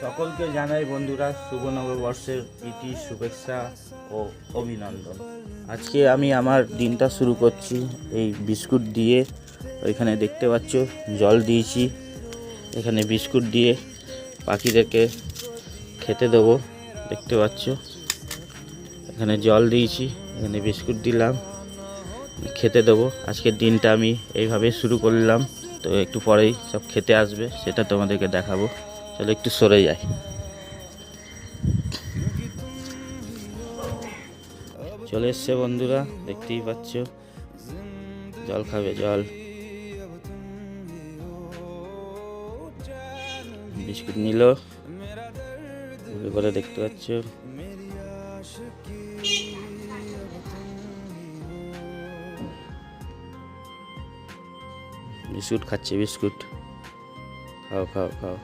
সকলকে জানাই বন্ধুরা শুভ নববর্ষের প্রীতি শুভেচ্ছা ও অভিনন্দন। আজকে আমি আমার দিনটা শুরু করছি এই বিস্কুট দিয়ে। ওইখানে দেখতে পাচ্ছ জল দিয়েছি, এখানে বিস্কুট দিয়ে পাখিদেরকে খেতে দেবো। দেখতে পাচ্ছ এখানে জল দিয়েছি, এখানে বিস্কুট দিলাম, খেতে দেবো। আজকের দিনটা আমি এইভাবে শুরু করলাম। তো একটু পরেই সব খেতে আসবে, সেটা তোমাদেরকে দেখাবো। চলো একটু সরে যাই। চলে এসছে বন্ধুরা, দেখতেই পাচ্ছ জল খাবে, জল বিস্কুট নিল করে দেখতে পাচ্ছ। বিস্কুট খাচ্ছে, বিস্কুট খাও খাও খাও।